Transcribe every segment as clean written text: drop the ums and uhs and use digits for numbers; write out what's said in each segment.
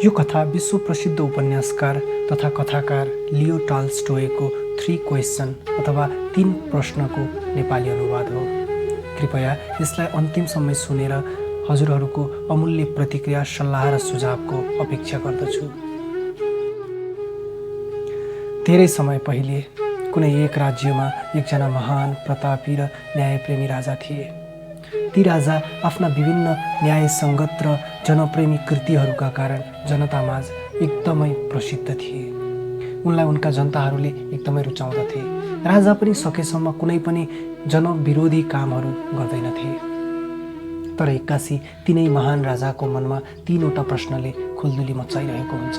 यो कथा विश्व प्रसिद्ध उपन्यासकार तथा कथाकार लियो टॉल्स्टॉयको 3 क्वेश्चन अथवा 3 प्रश्नको नेपाली अनुवाद हो। कृपया यसलाई अन्तिमसम्म सुनेर हजुरहरूको अमूल्य प्रतिक्रिया, सल्लाह र सुझावको अपेक्षा गर्दछु। धेरै समय पहिले कुनै एक राज्यमा एकजना महान, प्रतापी र न्यायप्रेमी राजा थिए। ती राजा आफ्ना विभिन्न न्यायसङ्गत र जनप्रेमी कृतिहरूका कारण जनतामाझ एकदमै प्रसिद्ध थिए। उनलाई उनका जनताहरूले एकदमै रुचाउँदथे। राजा पनि सकेसम्म कुनै पनि जनविरोधी कामहरू गर्दैनथे। तर एक्कासी तिनै महान राजाको मनमा 3वटा प्रश्नले खुल्दुली मचाइरहेको हुन्छ।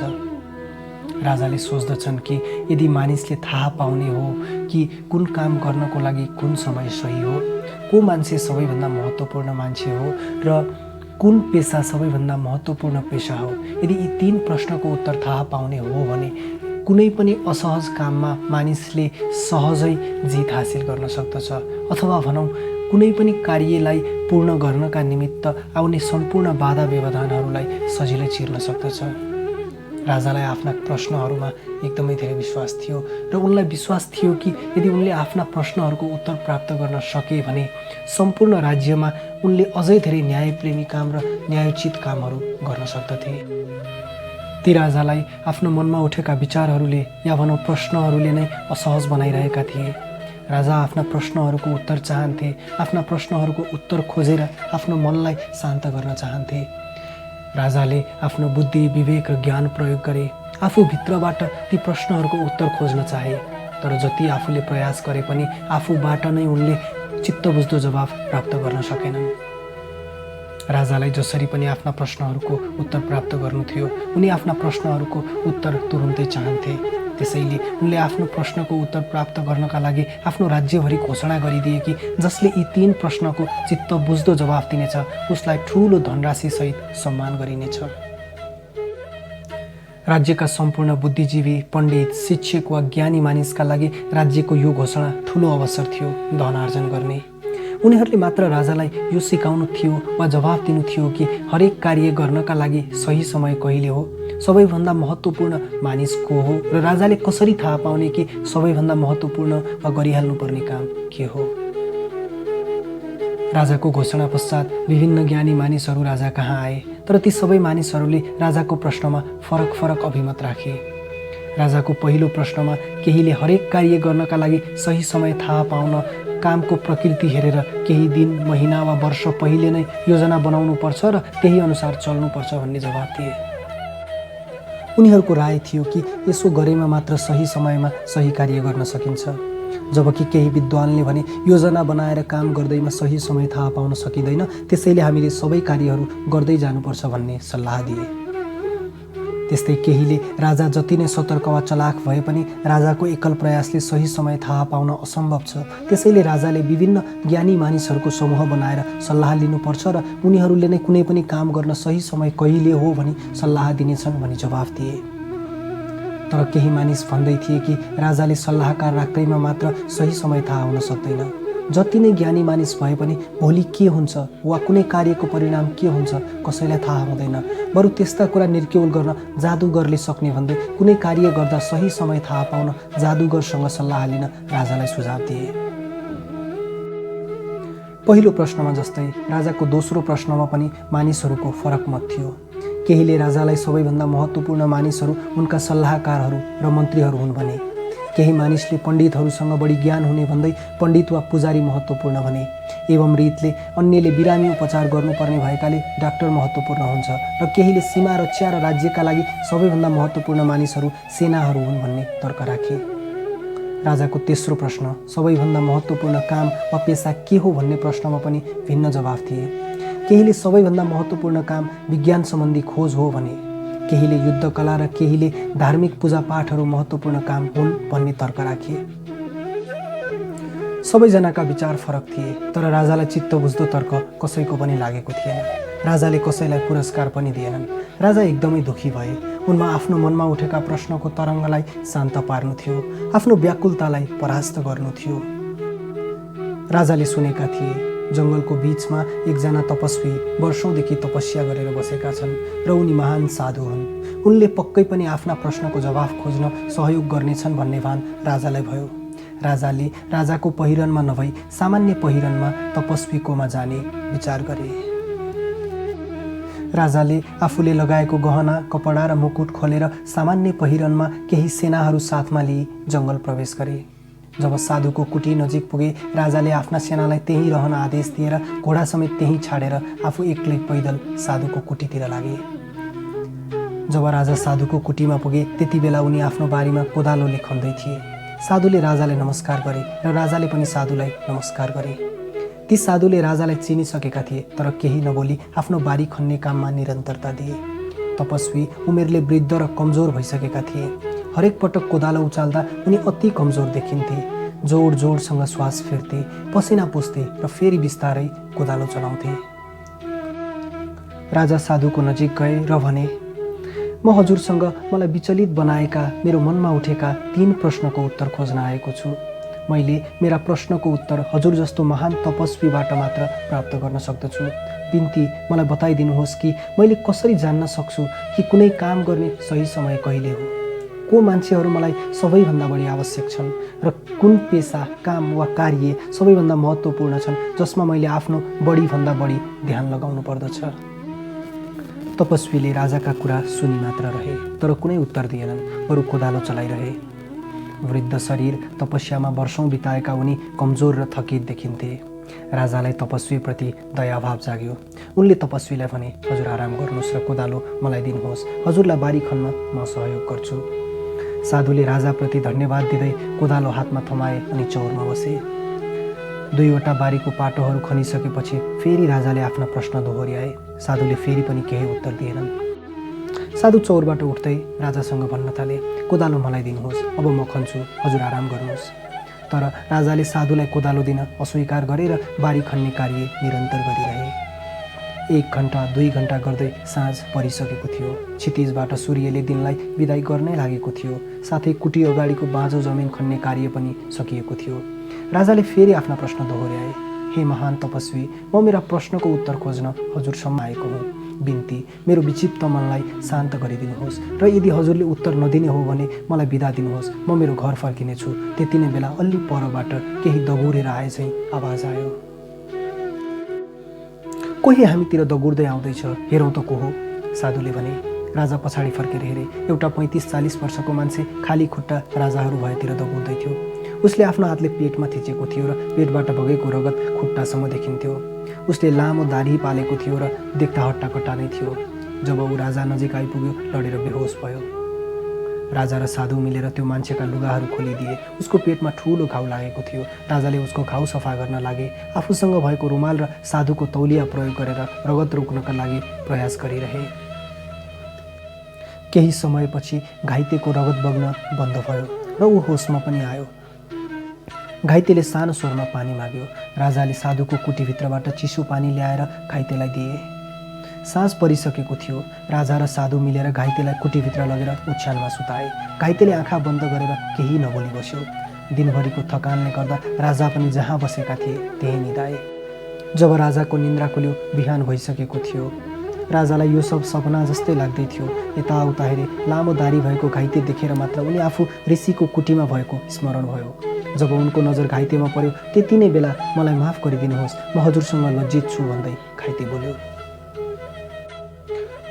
राजाले सोच्दछन् कि यदि मानिसले थाहा पाउने हो कि कुन काम गर्नको लागि कुन समय सही हो, को मान्छे सबैभन्दा महत्त्वपूर्ण मान्छे हो र कुन पेसा सबैभन्दा महत्त्वपूर्ण पेसा हो, यदि यी 3 प्रश्नको उत्तर थाहा पाउने हो भने कुनै पनि असहज काममा मानिसले सहजै जित हासिल गर्न सक्दछ, अथवा भनौँ कुनै पनि कार्यलाई पूर्ण गर्नका निमित्त आउने सम्पूर्ण बाधा व्यवधानहरूलाई सजिलै चिर्न सक्दछ। राजालाई आफ्ना प्रश्नहरूमा एकदमै धेरै विश्वास थियो र उनलाई विश्वास थियो कि यदि उनले आफ्ना प्रश्नहरूको उत्तर प्राप्त गर्न सके भने सम्पूर्ण राज्यमा उनले अझै धेरै न्यायप्रेमी काम र न्यायोचित कामहरू गर्न सक्दथे। ती राजालाई आफ्नो मनमा उठेका विचारहरूले या भनौँ प्रश्नहरूले नै असहज बनाइरहेका थिए। राजा आफ्ना प्रश्नहरूको उत्तर चाहन्थे, आफ्ना प्रश्नहरूको उत्तर खोजेर आफ्नो मनलाई शान्त गर्न चाहन्थे। राजाले आफ्नो बुद्धि, विवेक र ज्ञान प्रयोग गरे। आफू भित्रबाट ती प्रश्नहरूको उत्तर खोज्न चाहे, तर जति आफूले प्रयास गरे पनि आफूबाट नै उनले चित्तबुझ्दो जवाफ प्राप्त गर्न सकेनन्। राजालाई जसरी पनि आफ्ना प्रश्नहरूको उत्तर प्राप्त गर्नु थियो, उनी आफ्ना प्रश्नहरूको उत्तर तुरुन्तै चाहन्थे। त्यसैले उनले आफ्नो प्रश्नको उत्तर प्राप्त गर्नका लागि आफ्नो राज्यभरि घोषणा गरिदिए कि जसले यी 3 प्रश्नको चित्त बुझ्दो जवाफ दिनेछ उसलाई ठूलो धनराशिसहित सम्मान गरिनेछ। राज्यका सम्पूर्ण बुद्धिजीवी, पण्डित, शिक्षक वा ज्ञानी मानिसका लागि राज्यको यो घोषणा ठूलो अवसर थियो धन आर्जन गर्ने। उनीहरूले मात्र राजालाई यो सिकाउनु थियो वा जवाफ दिनु थियो कि हरेक कार्य गर्नका लागि सही समय कहिले हो, सबैभन्दा महत्त्वपूर्ण मानिस को हो र राजाले कसरी थाहा पाउने कि सबैभन्दा महत्त्वपूर्ण वा गरिहाल्नुपर्ने काम के हो। राजाको घोषणा पश्चात विभिन्न ज्ञानी मानिसहरू राजा कहाँ आए, तर ती सबै मानिसहरूले राजाको प्रश्नमा फरक फरक अभिमत राखे। राजाको पहिलो प्रश्नमा केहीले हरेक कार्य गर्नका लागि सही समय थाहा पाउन कामको प्रकृति हेरेर केही दिन, महिना वा वर्ष पहिले नै योजना बनाउनु पर्छ र त्यही अनुसार चल्नुपर्छ भन्ने जवाफ दिए। उनीहरूको राय थियो कि यसो गरेमा मात्र सही समयमा सही कार्य गर्न सकिन्छ, जबकि केही विद्वानले भने योजना बनाएर काम गर्दैमा सही समय थाहा पाउन सकिँदैन, त्यसैले हामीले सबै कार्यहरू गर्दै जानुपर्छ भन्ने सल्लाह दिए। त्यस्तै केहीले राजा जति नै सतर्क वा चलाख भए पनि राजाको एकल प्रयासले सही समय थाहा पाउन असम्भव छ, त्यसैले राजाले विभिन्न ज्ञानी मानिसहरूको समूह बनाएर सल्लाह लिनुपर्छ र उनीहरूले नै कुनै पनि काम गर्न सही समय कहिले हो भनी सल्लाह दिनेछन् भनी जवाफ दिए। तर केही मानिस भन्दै थिए कि राजाले सल्लाहकार राख्दैमा मात्र सही समय थाहा हुन सक्दैन। जति नै ज्ञानी मानिस भए पनि भोलि के हुन्छ वा कुनै कार्यको परिणाम के हुन्छ कसैलाई थाहा हुँदैन। बरु त्यस्ता कुरा निर्क्युल गर्न जादुगरले सक्ने भन्दै कुनै कार्य गर्दा सही समय थाहा पाउन जादुगरसँग सल्लाह लिन राजालाई सुझाव दिए। पहिलो प्रश्नमा जस्तै राजाको दोस्रो प्रश्नमा पनि मानिसहरूको फरक मत थियो। केहीले राजालाई सबैभन्दा महत्त्वपूर्ण मानिसहरू उनका सल्लाहकारहरू र मन्त्रीहरू हुन् भने, केही मानिसले पण्डितहरूसँग बढी ज्ञान हुने भन्दै पण्डित वा पुजारी महत्त्वपूर्ण भने। एवं रीतले अन्यले बिरामी उपचार गर्नुपर्ने भएकाले डाक्टर महत्त्वपूर्ण हुन्छ र केहीले सीमा रक्षा र राज्यका लागि सबैभन्दा महत्त्वपूर्ण मानिसहरू सेनाहरू हुन् भन्ने तर्क राखे। राजाको तेस्रो प्रश्न, सबैभन्दा महत्त्वपूर्ण काम वा पेसा के हो भन्ने प्रश्नमा पनि भिन्न जवाफ दिए। केहीले सबैभन्दा महत्त्वपूर्ण काम विज्ञान सम्बन्धी खोज हो भने, केहीले युद्धकला र केहीले धार्मिक पूजापाठहरू महत्त्वपूर्ण काम हुन् भन्ने तर्क राखे। सबैजनाका विचार फरक थिए, तर राजालाई चित्त बुझ्दो तर्क कसैको पनि लागेको थिएन। राजाले कसैलाई पुरस्कार पनि दिएनन्। राजा एकदमै दुखी भए। उनमा आफ्नो मनमा उठेका प्रश्नको तरङ्गलाई शान्त पार्नु थियो, आफ्नो व्याकुलतालाई परास्त गर्नु थियो। राजाले सुनेका थिए जङ्गलको बीचमा एकजना तपस्वी वर्षौंदेखि तपस्या गरेर बसेका छन् र उनी महान साधु हुन्। उनले पक्कै पनि आफ्ना प्रश्नको जवाफ खोज्न सहयोग गर्नेछन् भन्ने भान राजालाई भयो। राजाले राजाको पहिरनमा नभई सामान्य पहिरनमा तपस्वीकोमा जाने विचार गरे। राजाले आफूले लगाएको गहना कपडा र मुकुट खोलेर सामान्य पहिरनमा केही सेनाहरू साथमा लिई जङ्गल प्रवेश गरे। जब साधुको कुटी नजिक पुगे राजाले आफ्ना सेनालाई त्यहीँ रहन आदेश दिएर घोडा समेत त्यहीँ छाडेर आफू एक्लै पैदल साधुको कुटीतिर लागे। जब राजा साधुको कुटीमा पुगे त्यति बेला उनी आफ्नो बारीमा कोदालोले खन्दै थिए। साधुले राजालाई नमस्कार गरे र राजाले पनि साधुलाई नमस्कार गरे। ती साधुले राजालाई चिनिसकेका थिए तर केही नबोली आफ्नो बारी खन्ने काममा निरन्तरता दिए। तपस्वी उमेरले वृद्ध र कमजोर भइसकेका थिए। हरेक पटक कोदालो उचाल्दा उनी अति कमजोर देखिन्थे। जोड जोडसँग श्वास फेर्थे, पसिना पुस्थे र फेरि बिस्तारै कोदालो चलाउँथे। राजा साधुको नजिक गए र भने, म हजुरसँग मलाई विचलित बनाएका मेरो मनमा उठेका 3 प्रश्नको उत्तर खोज्न आएको छु। मैले मेरा प्रश्नको उत्तर हजुर जस्तो महान तपस्वीबाट मात्र प्राप्त गर्न सक्दछु। बिन्ती मलाई बताइदिनुहोस् कि मैले कसरी जान्न सक्छु कि कुनै काम गर्ने सही समय कहिले हो, को मान्छेहरू मलाई सबैभन्दा बढी आवश्यक छन् र कुन पेसा, काम वा कार्य सबैभन्दा महत्त्वपूर्ण छन् जसमा मैले आफ्नो बढीभन्दा बढी ध्यान लगाउनु पर्दछ। तपस्वीले राजाका कुरा सुनि मात्र रहे तर कुनै उत्तर दिएनन्, बरु कोदालो चलाइरहे। वृद्ध शरीर तपस्यामा वर्षौं बिताएका उनी कमजोर र थकित देखिन्थे। राजालाई तपस्वीप्रति दयाभाव जाग्यो। उनले तपस्वीलाई भने, हजुर आराम गर्नुहोस् र कोदालो मलाई दिनुहोस्, हजुरलाई बारी खन्न म सहयोग गर्छु। साधुले राजाप्रति धन्यवाद दिँदै कोदालो हातमा थमाए अनि चौरमा बसे। 2वटा बारीको पाटोहरू खनिसकेपछि फेरि राजाले आफ्ना प्रश्न दोहोर्याए। साधुले फेरि पनि केही उत्तर दिएनन्। साधु चौरबाट उठ्दै राजासँग भन्न थाले, कोदालो मलाई दिनुहोस्, अब म खन्छु, हजुर आराम गर्नुहोस्। तर राजाले साधुलाई कोदालो दिन अस्वीकार गरे र बारी खन्ने कार्य निरन्तर गरिरहे। 1 घण्टा 2 घण्टा गर्दै साँझ परिसकेको थियो। क्षितिजबाट सूर्यले दिनलाई बिदाई गर्नै लागेको थियो। साथै कुटी अगाडिको बाँझो जमिन खन्ने कार्य पनि सकिएको थियो। राजाले फेरि आफ्ना प्रश्न दोहोर्याए, हे महान तपस्वी, म मेरा प्रश्नको उत्तर खोज्न हजुरसम्म आएको हुँ। बिन्ती, मेरो विक्षिप्त मनलाई शान्त गरिदिनुहोस् र यदि हजुरले उत्तर नदिने हो भने मलाई बिदा दिनुहोस्, म मेरो घर फर्किनेछु। त्यति नै बेला अलि परबाट केही दगुरेर आए चाहिँ आवाज आयो। कोही हामीतिर दगुर्दै आउँदैछ, हेरौँ त को हो, साधुले भने। राजा पछाडि फर्केर हेरे। एउटा 35-40 वर्षको मान्छे खाली खुट्टा राजाहरू भएतिर दगुर्दै थियो। उसले आफ्नो हातले पेटमा थिचेको थियो र पेटबाट बगेको रगत खुट्टासम्म देखिन्थ्यो। उसले लामो दाढी पालेको थियो र देख्दा हट्टाकट्टा नै थियो। जब ऊ राजा नजिक आइपुग्यो लडेर बेहोस भयो। राजा र साधु मिलेर त्यो मान्छेका लुगाहरू खोलिदिए। उसको पेटमा ठुलो घाउ लागेको थियो। राजाले उसको घाउ सफा गर्न लागे। आफूसँग भएको रुमाल र साधुको तौलिया प्रयोग गरेर रगत रोक्नका लागि प्रयास गरिरहे। केही समयपछि घाइतेको रगत बग्न बन्द भयो र ऊ होसमा पनि आयो। घाइतेले सानो स्वरमा पानी माग्यो। राजाले साधुको कुटीभित्रबाट चिसो पानी ल्याएर घाइतेलाई दिए। साँझ परिसकेको थियो। राजा र साधु मिलेर घाइतेलाई कुटीभित्र लगेर ओछ्यानमा सुताए। घाइतेले आँखा बन्द गरेर केही नबोली बस्यो। दिनभरिको थकानले गर्दा राजा पनि जहाँ बसेका थिए त्यही निदाए। जब राजाको निन्द्रा खुल्यो बिहान भइसकेको थियो। राजालाई यो सब सपना जस्तै लाग्दै थियो। यताउता हेरे, लामो दाढी भएको घाइते देखेर मात्र उनी आफू ऋषिको कुटीमा भएको स्मरण भयो। जब उनको नजर घाइतेमा पर्यो त्यति नै बेला मलाई माफ गरिदिनुहोस्, म हजुरसँग लज्जित छु भन्दै घाइते बोल्यो।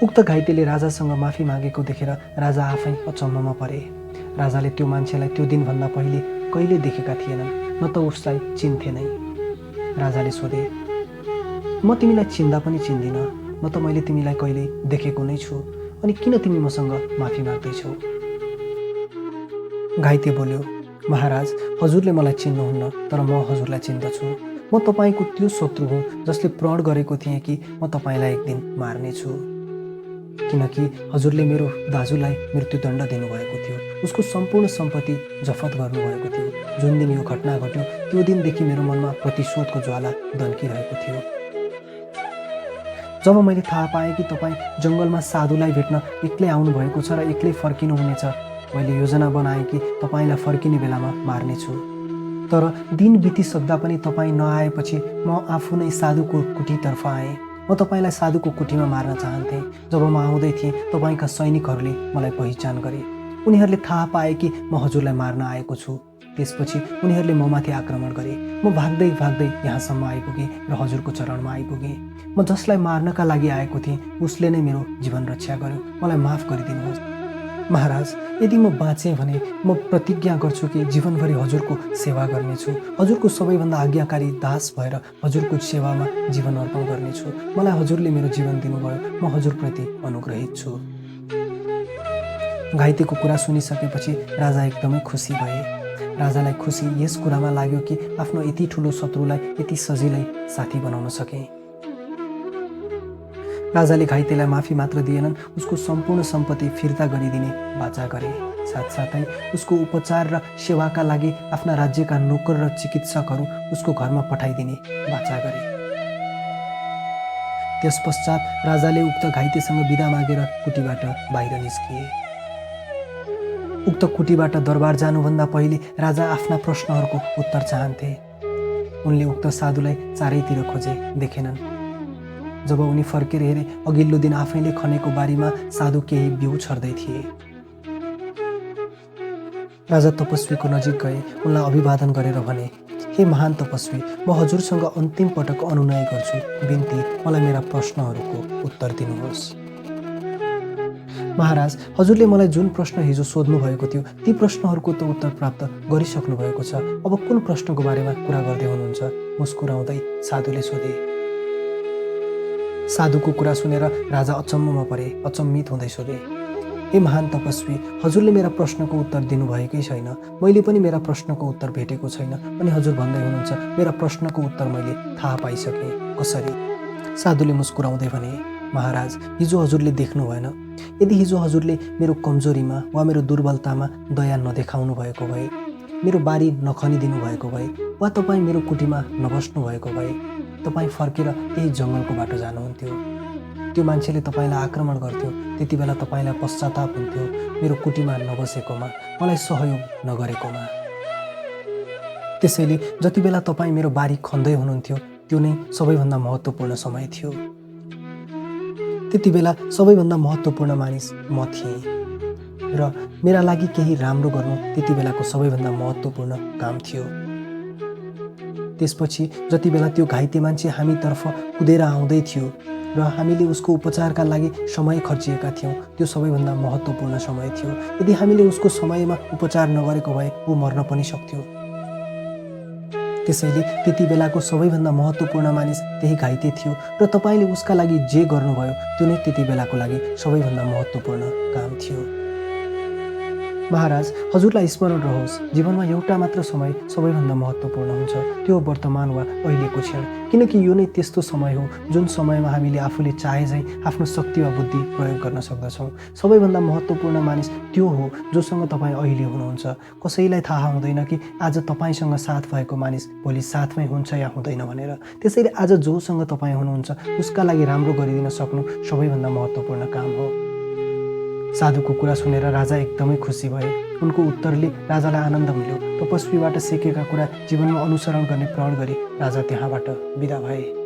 उक्त घाइतेले राजासँग माफी मागेको देखेर राजा आफै अचम्ममा परे। राजाले त्यो मान्छेलाई त्यो दिनभन्दा पहिले कहिले देखेका थिएनन्, न त उसलाई चिन्थे नै। राजाले सोधे, म तिमीलाई चिन्दा पनि चिन्दिन, न त मैले तिमीलाई कहिले देखेको नै छु, अनि किन तिमी मसँग माफी माग्दैछौ? घाइते बोल्यो, महाराज, हजुरले मलाई चिन्नुहुन्न तर म हजुरलाई चिन्दछु। म तपाईँको त्यो शत्रु हुँ जसले प्रण गरेको थिएँ कि म तपाईँलाई एक दिन मार्नेछु, किनकि हजुरले मेरो दाजुलाई मृत्युदण्ड दिनुभएको थियो। उसको सम्पूर्ण सम्पत्ति जफत गर्नुभएको थियो। जुन दिन यो घटना घट्यो त्यो दिनदेखि मेरो मनमा प्रतिशोधको ज्वाला दन्किरहेको थियो। जब मैले थाहा पाएँ कि तपाईँ जङ्गलमा साधुलाई भेट्न एक्लै आउनुभएको छ र एक्लै फर्किनुहुनेछ, मैले योजना बनाएँ कि तपाईँलाई फर्किने बेलामा मार्नेछु। तर दिन बितिसक्दा पनि तपाईँ नआएपछि म आफू नै साधुको कुटीतर्फ आएँ। म तपाईँलाई साधुको कुटीमा मार्न चाहन्थेँ। जब म आउँदै थिएँ तपाईँका सैनिकहरूले मलाई पहिचान गरे। उनीहरूले थाहा पाए कि म हजुरलाई मार्न आएको छु। त्यसपछि उनीहरूले ममाथि आक्रमण गरे। म भाग्दै भाग्दै यहाँसम्म आइपुगेँ र हजुरको चरणमा आइपुगेँ। म जसलाई मार्नका लागि आएको थिएँ उसले नै मेरो जीवन रक्षा गर्यो। मलाई माफ गरिदिनुहोस् महाराज। यदि म बाँचेँ भने म प्रतिज्ञा गर्छु कि जीवनभरि हजुरको सेवा गर्नेछु। हजुरको सबैभन्दा आज्ञाकारी दास भएर हजुरको सेवामा जीवन अर्पण गर्नेछु। मलाई हजुरले मेरो जीवन दिनुभयो। म हजुरप्रति अनुग्रहित छु। घाइतेको कुरा सुनिसकेपछि राजा एकदमै खुसी भए। राजालाई खुसी यस कुरामा लाग्यो कि आफ्नो यति ठुलो शत्रुलाई यति सजिलै साथी बनाउन सके। राजाले घाइतेलाई माफी मात्र दिएनन्, उसको सम्पूर्ण सम्पत्ति फिर्ता गरिदिने वाचा गरे। साथसाथै उसको उपचार र सेवाका लागि आफ्ना राज्यका नोकर र चिकित्सकहरू उसको घरमा पठाइदिने वाचा गरे। त्यसपश्चात राजाले उक्त घाइतेसँग बिदा मागेर कुटीबाट बाहिर निस्किए। उक्त कुटीबाट दरबार जानुभन्दा पहिले राजा आफ्ना प्रश्नहरूको उत्तर चाहन्थे। उनले उक्त साधुलाई चारैतिर खोजे, देखेनन्। जब उनी फर्केर हेरे, अघिल्लो दिन आफैले खनेको बारीमा साधु केही बिउ छर्दै थिए। राजा तपस्वीको नजिक गए, उनलाई अभिवादन गरेर भने, हे महान तपस्वी, म हजुरसँग अन्तिम पटक अनुनय गर्छु। बिन्ती, मलाई मेरा प्रश्नहरूको उत्तर दिनुहोस्। महाराज, हजुरले मलाई जुन प्रश्न हिजो सोध्नु भएको थियो ती प्रश्नहरूको त उत्तर प्राप्त गरिसक्नु भएको छ। अब कुन प्रश्नको बारेमा कुरा गर्दै हुनुहुन्छ? मुस्कुराउँदै साधुले सोधे। साधुको कुरा सुनेर राजा अचम्ममा परे। अचम्मित हुँदै सोधे, हे महान तपस्वी, हजुरले मेरा प्रश्नको उत्तर दिनुभएकै छैन। मैले पनि मेरा प्रश्नको उत्तर भेटेको छैन। अनि हजुर भन्दै हुनुहुन्छ मेरा प्रश्नको उत्तर मैले थाहा पाइसकेँ। कसरी? साधुले मुस्कुराउँदै भने, महाराज, हिजो हजुरले देख्नु भएन। यदि हिजो हजुरले मेरो कमजोरीमा वा मेरो दुर्बलतामा दया नदेखाउनु भएको भए, मेरो बारी नखनिदिनु भएको भए, वा तपाईँ मेरो कुटीमा नबस्नु भएको भए, तपाईँ फर्केर त्यही जङ्गलको बाटो जानुहुन्थ्यो। त्यो मान्छेले तपाईँलाई आक्रमण गर्थ्यो। त्यति बेला तपाईँलाई पश्चाताप हुन्थ्यो मेरो कुटीमा नबसेकोमा, मलाई सहयोग नगरेकोमा। त्यसैले जति बेला तपाईँ मेरो बारी खन्दै हुनुहुन्थ्यो त्यो नै सबैभन्दा महत्त्वपूर्ण समय थियो। त्यति बेला सबैभन्दा महत्त्वपूर्ण मानिस म थिएँ र मेरा लागि केही राम्रो गर्नु त्यति बेलाको सबैभन्दा महत्त्वपूर्ण काम थियो। त्यसपछि जति बेला त्यो घाइते मान्छे हामीतर्फ कुदेर आउँदै थियो र हामीले उसको उपचारका लागि समय खर्चिएका थियौँ, त्यो सबैभन्दा महत्त्वपूर्ण समय थियो। यदि हामीले उसको समयमा उपचार नगरेको भए ऊ मर्न पनि सक्थ्यो। त्यसैले त्यति बेलाको सबैभन्दा महत्त्वपूर्ण मानिस त्यही घाइते थियो र तपाईँले उसका लागि जे गर्नुभयो त्यो नै त्यति बेलाको लागि सबैभन्दा महत्त्वपूर्ण काम थियो। महाराज, हजुरलाई स्मरण रहोस्, जीवनमा एउटा मात्र समय सबैभन्दा महत्त्वपूर्ण हुन्छ, त्यो वर्तमान वा अहिलेको क्षण। किनकि यो नै त्यस्तो समय हो जुन समयमा हामीले आफूले चाहे झैँ आफ्नो शक्ति वा बुद्धि प्रयोग गर्न सक्दछौँ। सबैभन्दा महत्त्वपूर्ण मानिस त्यो हो जोसँग तपाईँ अहिले हुनुहुन्छ। कसैलाई थाहा हुँदैन कि आज तपाईँसँग साथ भएको मानिस भोलि साथमै हुन्छ या हुँदैन भनेर। त्यसैले आज जोसँग तपाईँ हुनुहुन्छ उसका लागि राम्रो गरिदिन सक्नु सबैभन्दा महत्त्वपूर्ण काम हो। साधुको कुरा सुनेर राजा एकदमै खुसी भए। उनको उत्तरले राजालाई आनन्द मिल्यो। तपस्वीबाट सिकेका कुरा जीवनमा अनुसरण गर्ने प्रण गरी राजा त्यहाँबाट बिदा भए।